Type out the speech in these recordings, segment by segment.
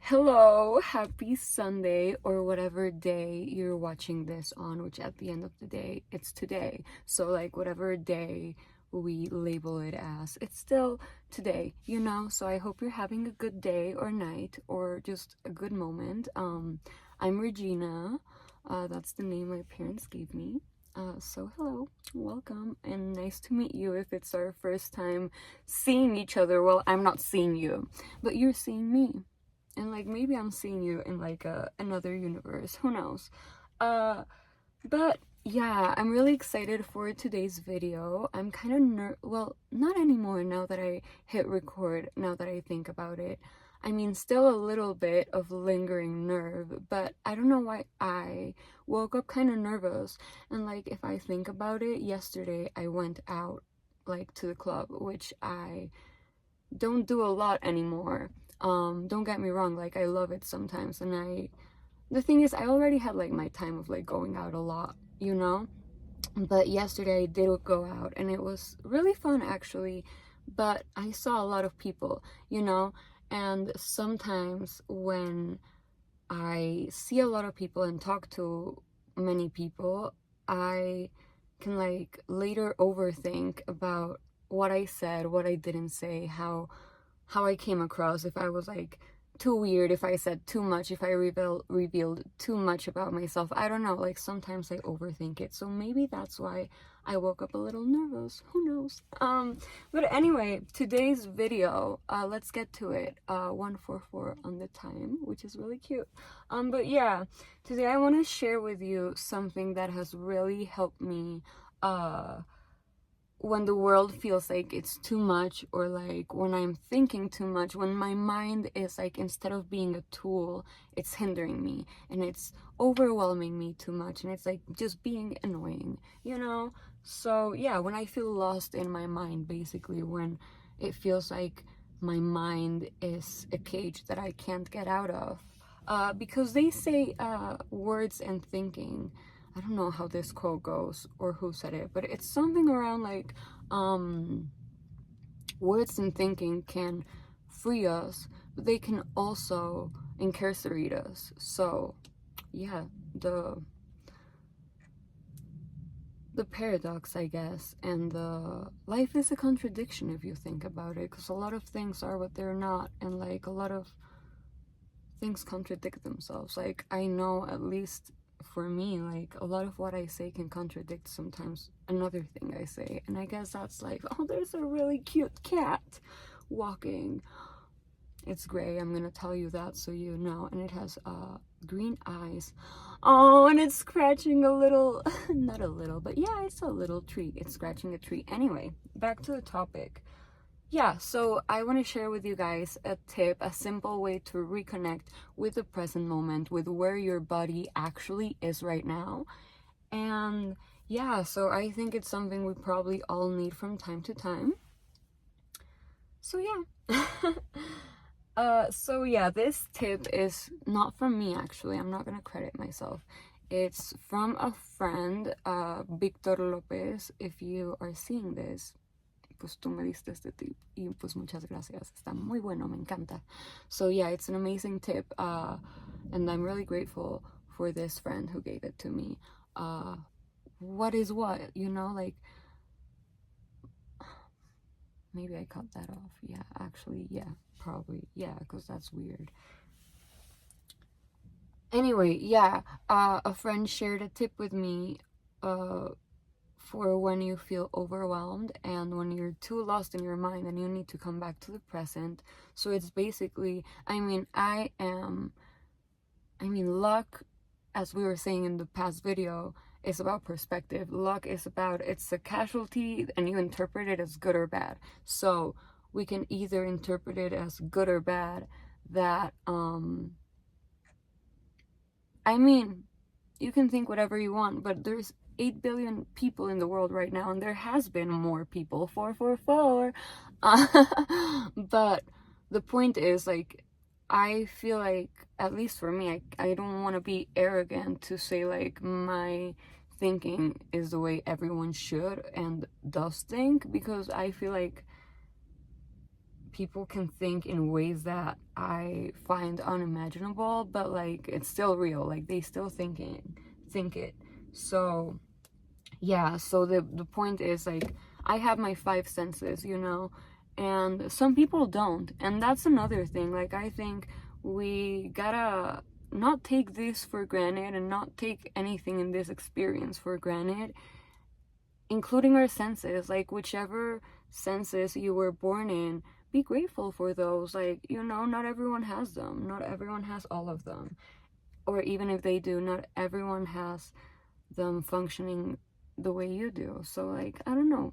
Hello, happy Sunday, or whatever day you're watching this on, which at the end of the day, it's today. So, like, whatever day we label it as, it's still today, you know? So, I hope you're having a good day or night or just a good moment. I'm Regina. That's the name my parents gave me. So hello, welcome, and nice to meet you if it's our first time seeing each other. Well, I'm not seeing you, but you're seeing me. And like maybe I'm seeing you in like another universe, who knows. But yeah, I'm really excited for today's video. I'm kind of well, not anymore now that I hit record, now that I think about it. I mean, still a little bit of lingering nerve, but I don't know why I woke up kind of nervous. And like if I think about it, yesterday I went out like to the club, which I don't do a lot anymore. Don't get me wrong, like I love it sometimes, and the thing is I already had like my time of like going out a lot, you know? But yesterday I did go out and it was really fun actually, but I saw a lot of people, you know? And sometimes when I see a lot of people and talk to many people, I can like later overthink about what I said, what I didn't say, how I came across, if I was like too weird, if I said too much, if I revealed too much about myself. I don't know, like sometimes I overthink it. So maybe that's why I woke up a little nervous. Who knows? But anyway, today's video, let's get to it. 144 on the time, which is really cute. But yeah, today I want to share with you something that has really helped me when the world feels like it's too much, or like when I'm thinking too much, when my mind is like, instead of being a tool, it's hindering me and it's overwhelming me too much, and it's like just being annoying, you know? So yeah, when I feel lost in my mind, basically, when it feels like my mind is a cage that I can't get out of, because they say words and thinking, I don't know how this quote goes or who said it, but it's something around like words and thinking can free us, but they can also incarcerate us. So yeah, the paradox, I guess, and the life is a contradiction if you think about it, because a lot of things are what they're not, and like a lot of things contradict themselves. Like I know, at least for me, like a lot of what I say can contradict sometimes another thing I say, and I guess that's like, oh, there's a really cute cat walking. It's gray, I'm gonna tell you that so you know, and it has green eyes. Oh, and it's scratching a little not a little, but yeah, it's a little tree. It's scratching a tree. Anyway, back to the topic. Yeah, so I want to share with you guys a tip, a simple way to reconnect with the present moment, with where your body actually is right now. And yeah, so I think it's something we probably all need from time to time. So yeah. So yeah, this tip is not from me actually. I'm not gonna credit myself. It's from a friend, Victor Lopez. If you are seeing this, pues tú me diste este tip y pues muchas gracias, está muy bueno, me encanta. So yeah, it's an amazing tip, and I'm really grateful for this friend who gave it to me. What is what, you know, like, maybe I cut that off. Yeah, actually, yeah, probably, yeah, because that's weird. Anyway, yeah, a friend shared a tip with me, for when you feel overwhelmed and when you're too lost in your mind and you need to come back to the present. So it's basically, I mean, luck, as we were saying in the past video, is about perspective. Luck is about, it's a casualty and you interpret it as good or bad. So we can either interpret it as good or bad, that, I mean, you can think whatever you want, but there's 8 billion people in the world right now, and there has been more people, 444. But the point is, like, I feel like, at least for me, I don't want to be arrogant to say, like, my thinking is the way everyone should and does think, because I feel like people can think in ways that I find unimaginable, but like it's still real. Like they still think it. So yeah, so the point is, like, I have my five senses, you know, and some people don't. And that's another thing. Like, I think we gotta not take this for granted and not take anything in this experience for granted, including our senses. Like, whichever senses you were born in, be grateful for those. Like, you know, not everyone has them. Not everyone has all of them. Or even if they do, not everyone has them functioning the way you do. So, like, I don't know.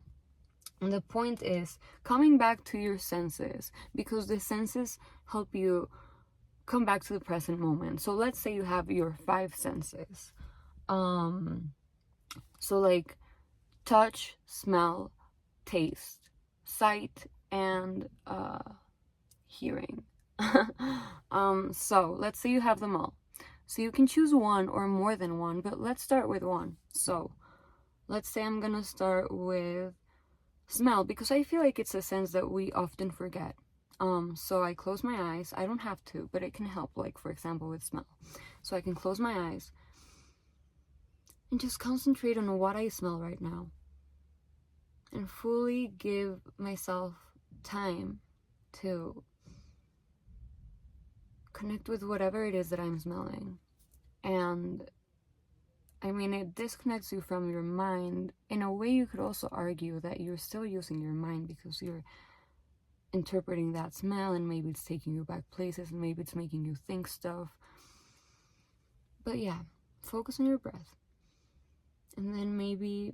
And the point is coming back to your senses, because the senses help you come back to the present moment. So let's say you have your five senses. So like touch, smell, taste, sight, and hearing. So let's say you have them all. So you can choose one or more than one, but let's start with one. So let's say I'm gonna start with smell, because I feel like it's a sense that we often forget. So I close my eyes. I don't have to, but it can help, like for example with smell. So I can close my eyes and just concentrate on what I smell right now, and fully give myself time to connect with whatever it is that I'm smelling. And I mean, it disconnects you from your mind. In a way, you could also argue that you're still using your mind, because you're interpreting that smell, and maybe it's taking you back places, and maybe it's making you think stuff. But yeah, focus on your breath. And then maybe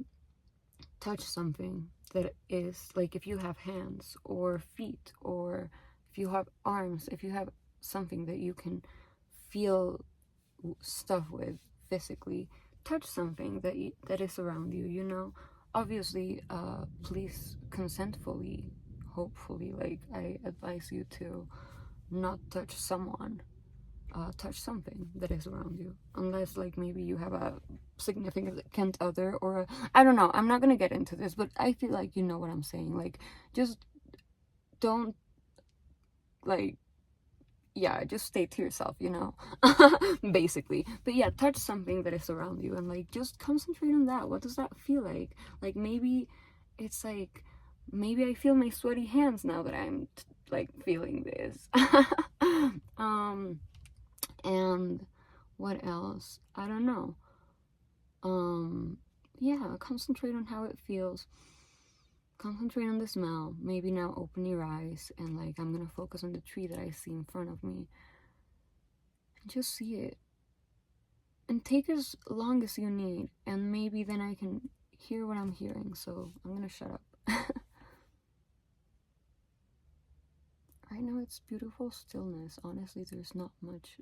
touch something that is, like, if you have hands or feet, or if you have arms, if you have something that you can feel stuff with physically, touch something that is around you, you know. Obviously, please consentfully, hopefully. Like, I advise you to not touch someone. Touch something that is around you, unless like maybe you have a significant other, or I don't know. I'm not gonna get into this, but I feel like you know what I'm saying. Like, just don't, like, yeah, just stay to yourself, you know. Basically. But yeah, touch something that is around you, and like just concentrate on that. What does that feel like? Like, maybe it's like, maybe I feel my sweaty hands now that I'm like feeling this. And what else? I don't know. Yeah, concentrate on how it feels. Concentrate on the smell. Maybe now open your eyes, and like, I'm gonna focus on the tree that I see in front of me. And just see it. And take as long as you need, and maybe then I can hear what I'm hearing, so I'm gonna shut up. Right now it's beautiful stillness. Honestly, there's not much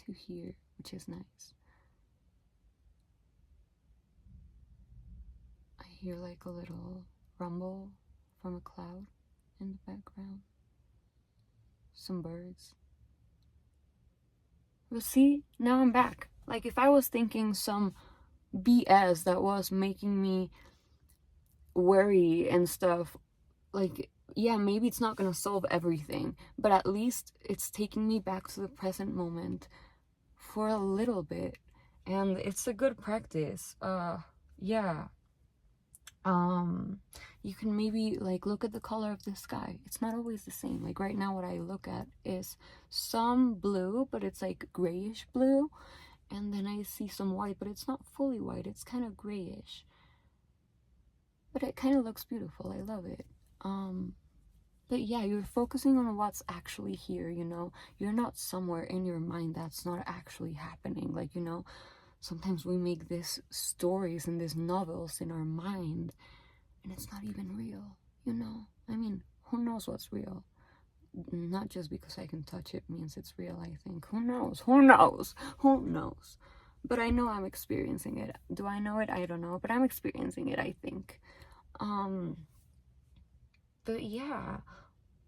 to hear, which is nice. I hear like a little rumble from a cloud in the background. Some birds. But see, now I'm back. Like, if I was thinking some BS that was making me worry and stuff, like, yeah, maybe it's not gonna solve everything, but at least it's taking me back to the present moment for a little bit, and it's a good practice. Yeah. You can maybe like look at the color of the sky. It's not always the same. Like right now, what I look at is some blue, but it's like grayish blue, and then I see some white, but it's not fully white. It's kind of grayish, but it kind of looks beautiful. I love it. But yeah, you're focusing on what's actually here, you know. You're not somewhere in your mind that's not actually happening. Like, you know, sometimes we make these stories and these novels in our mind, and it's not even real, you know. I mean, who knows what's real? Not just because I can touch it means it's real, I think. Who knows? Who knows? Who knows? But I know I'm experiencing it. Do I know it? I don't know, but I'm experiencing it, I think. But yeah,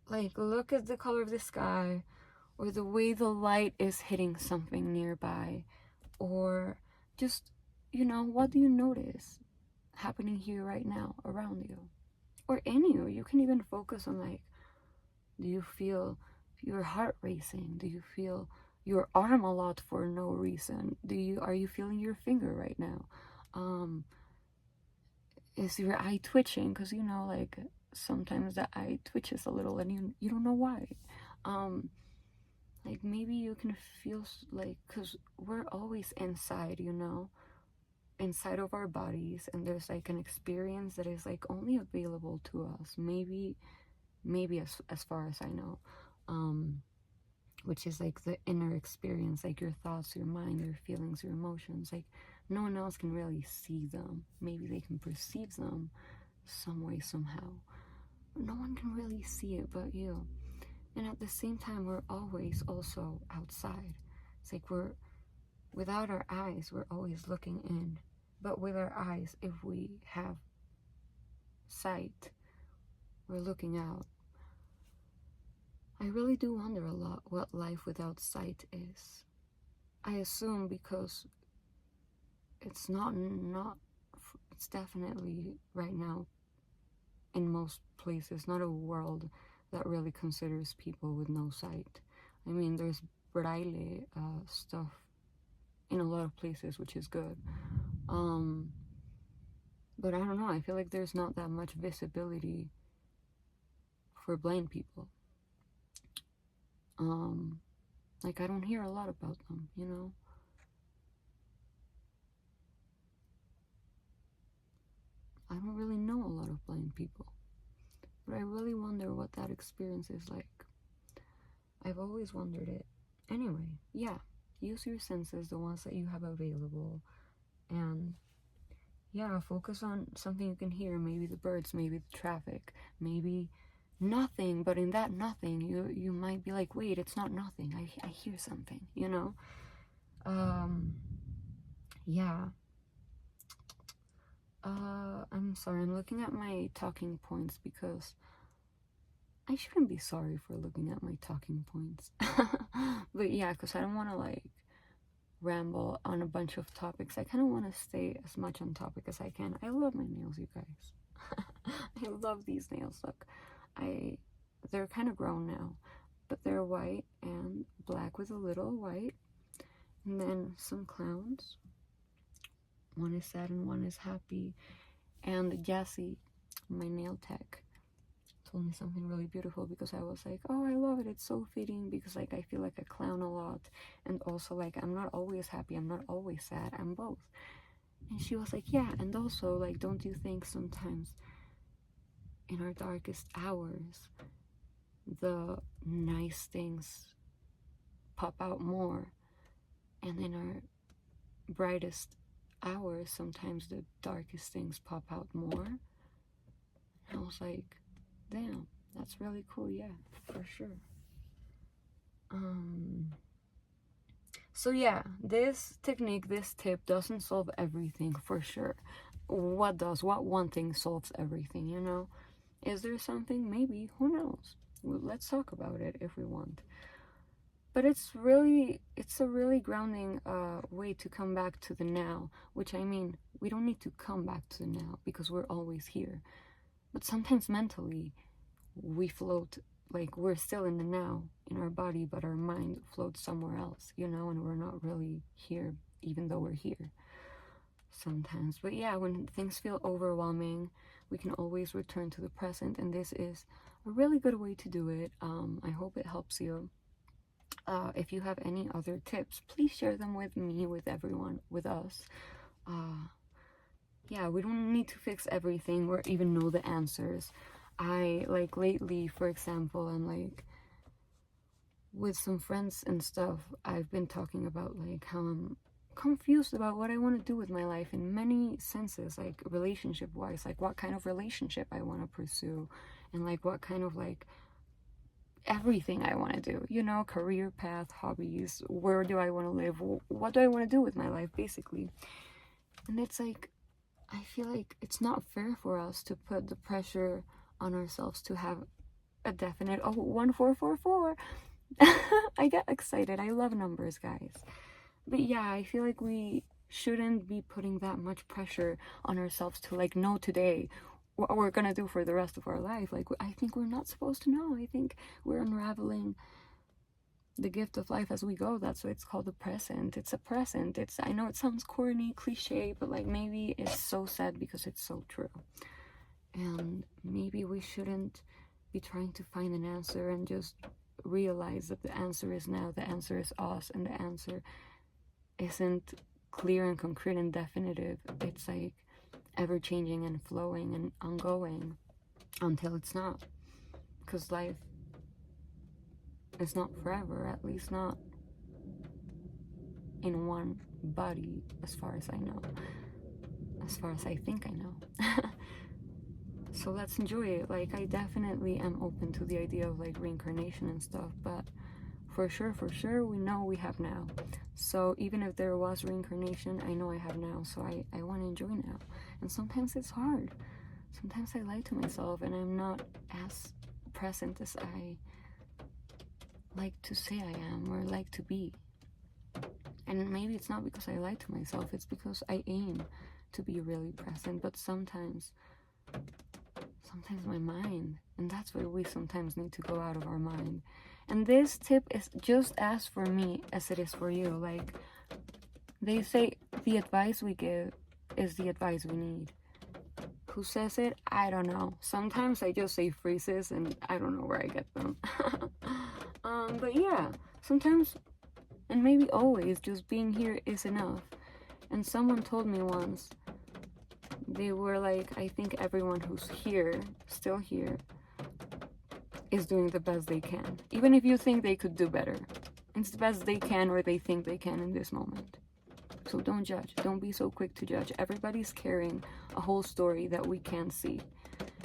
like, look at the color of the sky, or the way the light is hitting something nearby, or just, you know, what do you notice happening here right now around you? Or any, or you can even focus on like Do you feel your heart racing? Do you feel your arm a lot for no reason? Are you feeling your finger right now? Is your eye twitching? Because like sometimes the eye twitches a little and you don't know why. Like maybe you can feel like, because we're always inside, inside of our bodies, and there's like an experience that is like only available to us. Maybe as far as I know, which is like the inner experience, like your thoughts, your mind, your feelings, your emotions. Like no one else can really see them. Maybe they can perceive them some way, somehow. No one can really see it but you. And at the same time, we're always also outside. It's like without our eyes, we're always looking in. But with our eyes, if we have sight, we're looking out. I really do wonder a lot what life without sight is. I assume because it's it's definitely right now in most places not a world that really considers people with no sight. I mean, there's braille stuff in a lot of places, which is good. But I don't know, I feel like there's not that much visibility for blind people. Like I don't hear a lot about them, I don't really know a lot of blind people, but I really wonder what that experience is like. I've always wondered it. Anyway, yeah, use your senses, the ones that you have available, and yeah, focus on something you can hear. Maybe the birds, maybe the traffic, maybe nothing, but in that nothing, you might be like, wait, it's not nothing. I hear something, Yeah. I'm sorry, I'm looking at my talking points because I shouldn't be sorry for looking at my talking points. But yeah, because I don't want to like ramble on a bunch of topics. I kind of want to stay as much on topic as I can. I love my nails, you guys. I love these nails. Look, they're kind of grown now, but they're white and black with a little white, and then some clowns. One is sad and one is happy. And Jassy, my nail tech, told me something really beautiful, because I was like, oh, I love it, it's so fitting, because like I feel like a clown a lot, and also like I'm not always happy, I'm not always sad, I'm both. And she was like, yeah, and also like, don't you think sometimes in our darkest hours the nice things pop out more, and in our brightest hours sometimes the darkest things pop out more? And I was like, damn, that's really cool. Yeah, for sure. So yeah, this technique, this tip doesn't solve everything for sure. What does? What one thing solves everything, Is there something? Maybe. Who knows? Well, let's talk about it if we want. But it's a really grounding way to come back to the now, which I mean, we don't need to come back to the now because we're always here. But sometimes mentally, we float, like we're still in the now in our body, but our mind floats somewhere else, and we're not really here, even though we're here sometimes. But yeah, when things feel overwhelming, we can always return to the present, and this is a really good way to do it. I hope it helps you. If you have any other tips, please share them with me, with everyone, with us. Yeah, we don't need to fix everything or even know the answers. I, like, lately, for example, I'm like, with some friends and stuff, I've been talking about, like, how I'm confused about what I want to do with my life in many senses, like, relationship-wise, like, what kind of relationship I want to pursue, and, like, what kind of, like, everything I want to do, career path, hobbies, where do I want to live, what do I want to do with my life, basically. And it's like, I feel like it's not fair for us to put the pressure on ourselves to have a definite 1444. I get excited. I love numbers, guys. But yeah, I feel like we shouldn't be putting that much pressure on ourselves to like know today what we're gonna do for the rest of our life. Like, I think we're not supposed to know. I think we're unraveling the gift of life as we go. That's why it's called the present. It's a present. I know it sounds corny, cliche, but like maybe it's so sad because it's so true. And maybe we shouldn't be trying to find an answer and just realize that the answer is now, the answer is us, and the answer isn't clear and concrete and definitive. It's like ever changing and flowing and ongoing until it's not, because life is not forever, at least not in one body, as far as I know, as far as I think I know. So let's enjoy it. Like, I definitely am open to the idea of like reincarnation and stuff, but for sure we know we have now. So even if there was reincarnation, I know I have now, so I want to enjoy now. And sometimes it's hard. Sometimes I lie to myself and I'm not as present as I like to say I am or like to be. And maybe it's not because I lie to myself, it's because I aim to be really present, but sometimes my mind, and that's where we sometimes need to go out of our mind. And this tip is just as for me as it is for you. Like, they say the advice we give is the advice we need. Who says it? I don't know. Sometimes I just say phrases and I don't know where I get them. But yeah, sometimes, and maybe always, just being here is enough. And someone told me once, they were like, I think everyone who's here, still here, is doing the best they can. Even if you think they could do better, it's the best they can or they think they can in this moment. So don't judge. Don't be so quick to judge. Everybody's carrying a whole story that we can't see.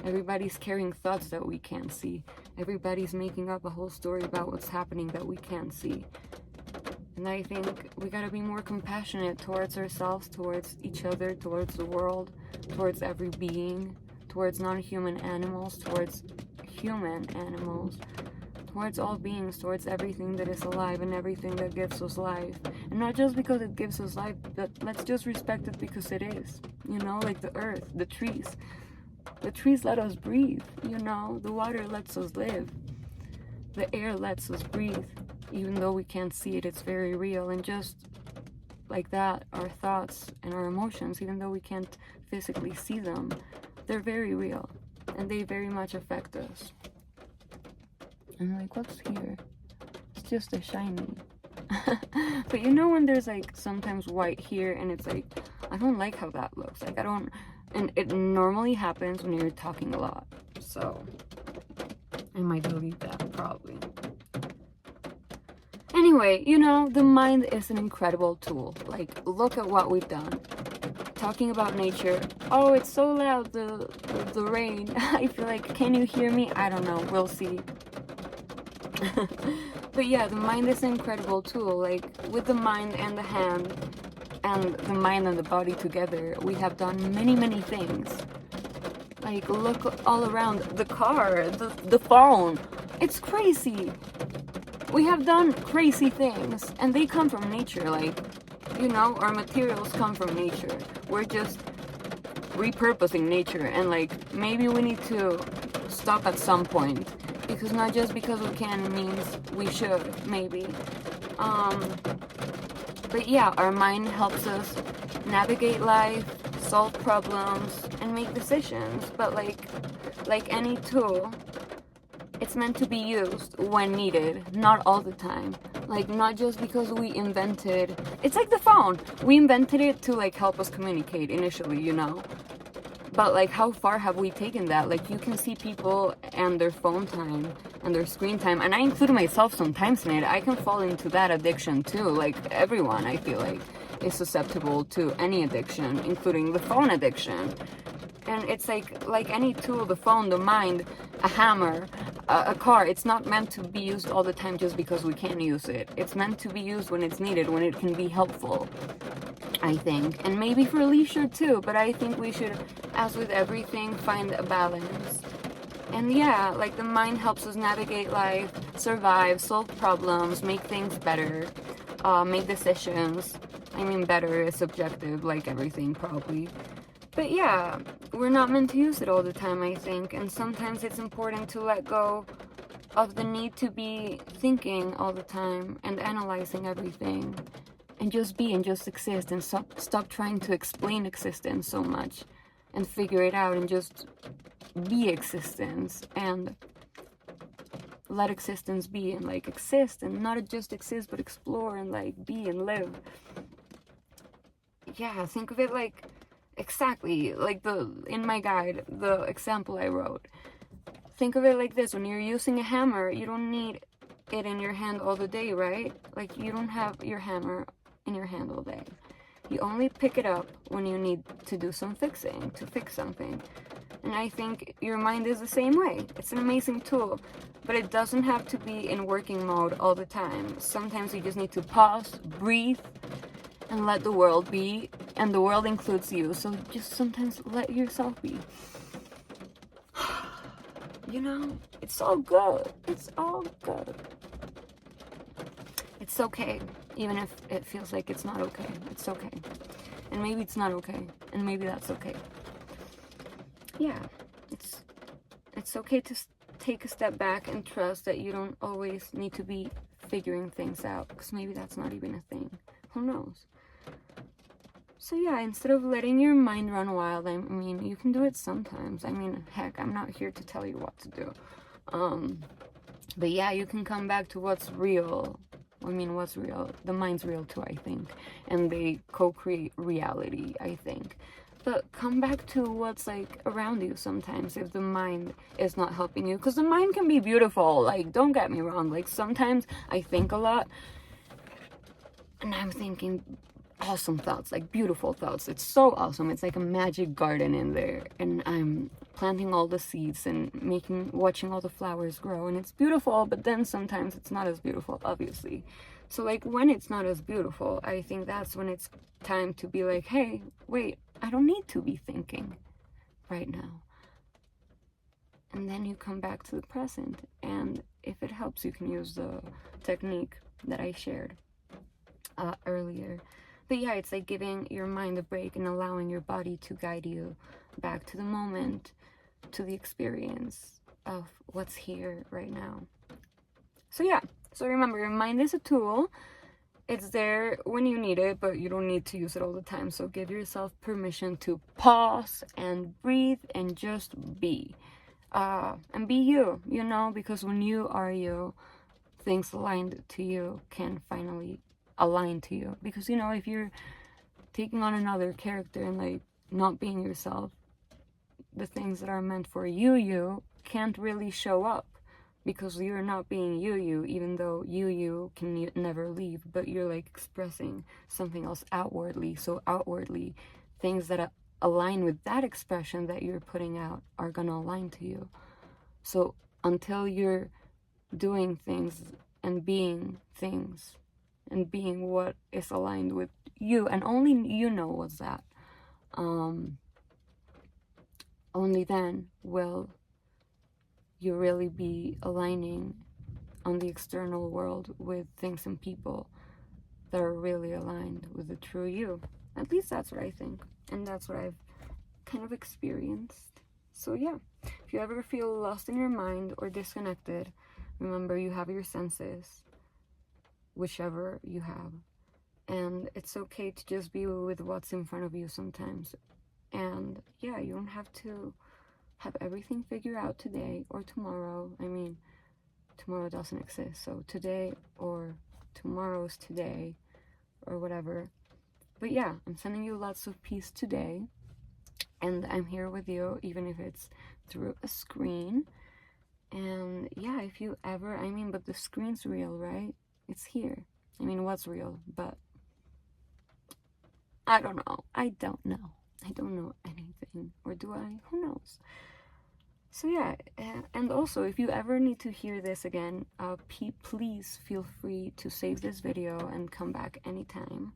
Everybody's carrying thoughts that we can't see. Everybody's making up a whole story about what's happening that we can't see. And I think we gotta be more compassionate towards ourselves, towards each other, towards the world, towards every being, towards non-human animals, towards human animals, towards all beings, towards everything that is alive and everything that gives us life. And not just because it gives us life, but let's just respect it because it is. You know, like the earth, the trees. The trees let us breathe, you know. The water lets us live. The air lets us breathe. Even though we can't see it, it's very real. And just like that, our thoughts and our emotions, even though we can't physically see them, they're very real. And they very much affect us. I'm like, what's here? It's just a shiny. But you know when there's like sometimes white here and it's like, I don't like how that looks. Like I don't, and it normally happens when you're talking a lot. So I might delete that probably. Anyway, you know, the mind is an incredible tool. Like, look at what we've done. Talking about nature. Oh, it's so loud, the rain. I feel like, can you hear me? I don't know. We'll see. But yeah, the mind is an incredible tool. Like, with the mind and the hand, and the mind and the body together, we have done many, many things. Like, look all around. The car, the phone. It's crazy. We have done crazy things, and they come from nature. Like, you know, our materials come from nature. We're just repurposing nature, and like, maybe we need to stop at some point, because not just because we can means we should, maybe. But yeah, our mind helps us navigate life, solve problems, and make decisions. But like any tool, it's meant to be used when needed, not all the time. Like, not just because we invented... It's like the phone. We invented it to, like, help us communicate initially, you know? But, like, how far have we taken that? Like, you can see people and their phone time and their screen time, and I include myself sometimes in it. I can fall into that addiction, too. Like, everyone, I feel like, is susceptible to any addiction, including the phone addiction. And it's like any tool, the phone, the mind, a hammer, a car, it's not meant to be used all the time just because we can use it. It's meant to be used when it's needed, when it can be helpful, I think. And maybe for leisure too, but I think we should, as with everything, find a balance. And yeah, like the mind helps us navigate life, survive, solve problems, make things better, make decisions. I mean, better is subjective, like everything probably. But yeah, we're not meant to use it all the time, I think, and sometimes it's important to let go of the need to be thinking all the time and analyzing everything, and just be and just exist, and stop trying to explain existence so much and figure it out, and just be existence and let existence be, and like exist, and not just exist but explore and like be and live. Yeah, think of it like exactly like in my guide, the example I wrote. Think of it like this: when you're using a hammer, you don't need it in your hand all the day, right? Like, you don't have your hammer in your hand all day. You only pick it up when you need to do some fixing, to fix something. And I think your mind is the same way. It's an amazing tool, but it doesn't have to be in working mode all the time. Sometimes you just need to pause, breathe, and let the world be. And the world includes you, so just sometimes let yourself be. You know, it's all good. It's all good. It's okay, even if it feels like it's not okay. It's okay. And maybe it's not okay, and maybe that's okay. Yeah, it's okay to take a step back and trust that you don't always need to be figuring things out, because maybe that's not even a thing. Who knows? So yeah, instead of letting your mind run wild, I mean, you can do it sometimes. I mean, heck, I'm not here to tell you what to do. But yeah, you can come back to what's real. I mean, what's real? The mind's real too, I think. And they co-create reality, I think. But come back to what's like around you sometimes if the mind is not helping you. Because the mind can be beautiful. Like, don't get me wrong. Like, sometimes I think a lot and I'm thinking awesome thoughts, like beautiful thoughts. It's so awesome. It's like a magic garden in there, and I'm planting all the seeds and watching all the flowers grow, and it's beautiful. But then sometimes it's not as beautiful, obviously. So like, when it's not as beautiful, I think that's when it's time to be like, hey, wait, I don't need to be thinking right now. And then you come back to the present, and if it helps, you can use the technique that I shared earlier. But yeah, it's like giving your mind a break and allowing your body to guide you back to the moment, to the experience of what's here right now. So yeah, so remember, your mind is a tool. It's there when you need it, but you don't need to use it all the time. So give yourself permission to pause and breathe and just be. And be you, you know, because when you are you, things aligned to you can finally align to you. Because, you know, if you're taking on another character and like not being yourself, the things that are meant for you can't really show up, because you're not being you, even though you can never leave, but you're like expressing something else outwardly. So outwardly, things that align with that expression that you're putting out are gonna align to you. So until you're doing things and being things and being what is aligned with you, and only you know what's that, only then will you really be aligning on the external world with things and people that are really aligned with the true you. At least that's what I think, and that's what I've kind of experienced. So yeah, if you ever feel lost in your mind or disconnected, remember, you have your senses, whichever you have, and it's okay to just be with what's in front of you sometimes. And yeah, you don't have to have everything figured out today or tomorrow. I mean, tomorrow doesn't exist, so today or tomorrow's today or whatever. But yeah, I'm sending you lots of peace today, and I'm here with you, even if it's through a screen. And yeah, if you ever, I mean, but the screen's real, right? It's here. I mean, what's real? But I don't know. I don't know anything. Or do I? Who knows? So yeah, and also, if you ever need to hear this again, please feel free to save this video and come back anytime.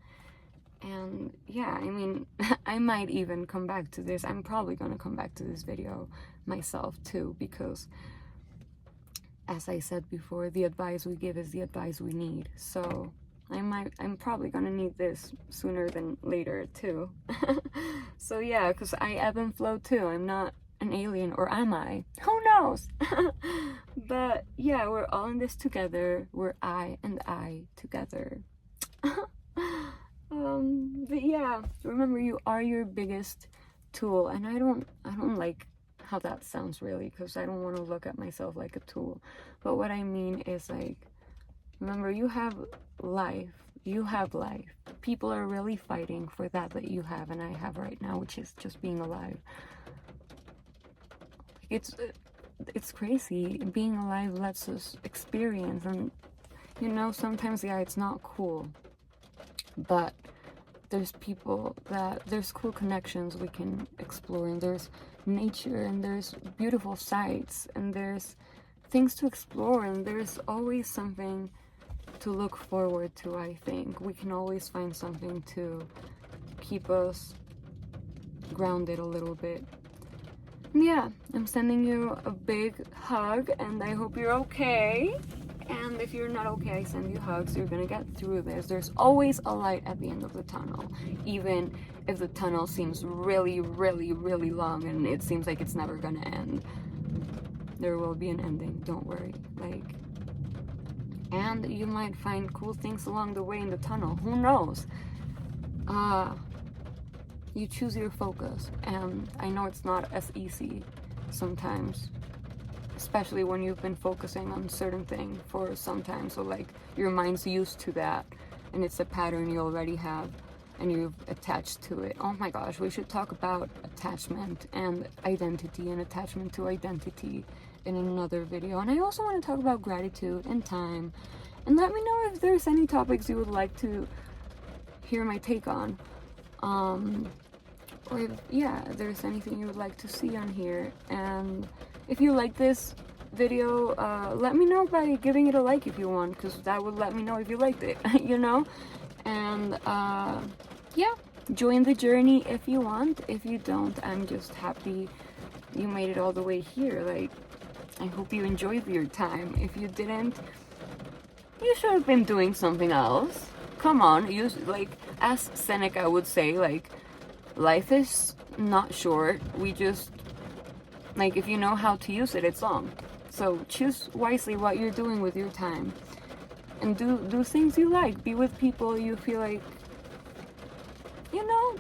And yeah, I mean, I might even come back to this. I'm probably gonna come back to this video myself too, because as I said before, the advice we give is the advice we need. So I'm probably gonna need this sooner than later too. So yeah, because I ebb and flow too. I'm not an alien, or am I? Who knows? But yeah, we're all in this together. We're I and I together. But yeah, remember, you are your biggest tool. And I don't like how that sounds, really, because I don't want to look at myself like a tool. But what I mean is, like, remember, you have life. You have life. People are really fighting for that you have and I have right now, which is just being alive. It's crazy. Being alive lets us experience, and you know, sometimes, yeah, it's not cool, but there's there's cool connections we can explore, and there's nature, and there's beautiful sights, and there's things to explore, and there's always something to look forward to. I think we can always find something to keep us grounded a little bit. Yeah, I'm sending you a big hug, and I hope you're okay. And if you're not okay, I send you hugs. You're gonna get through this. There's always a light at the end of the tunnel, even if the tunnel seems really, really, really long and it seems like it's never gonna end. There will be an ending, don't worry. Like, and you might find cool things along the way in the tunnel. Who knows? You choose your focus, and I know it's not as easy sometimes, especially when you've been focusing on certain thing for some time. So like, your mind's used to that, and it's a pattern you already have, and you've attached to it. Oh my gosh, we should talk about attachment and identity, and attachment to identity in another video. And I also want to talk about gratitude and time, and let me know if there's any topics you would like to hear my take on, or if, yeah, there's anything you would like to see on here. And if you like this video, let me know by giving it a like if you want, because that would let me know if you liked it. You know. And yeah, join the journey if you want. If you don't, I'm just happy you made it all the way here. Like, I hope you enjoyed your time. If you didn't, you should have been doing something else. Come on, you, like, as Seneca would say, like, life is not short. We just, like, if you know how to use it, it's long. So choose wisely what you're doing with your time, and do things you like. Be with people you feel like, you know,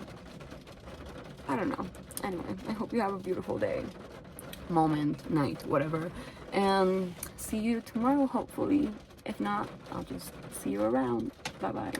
I don't know. Anyway, I hope you have a beautiful day, moment, night, whatever, and see you tomorrow, hopefully. If not, I'll just see you around. Bye bye.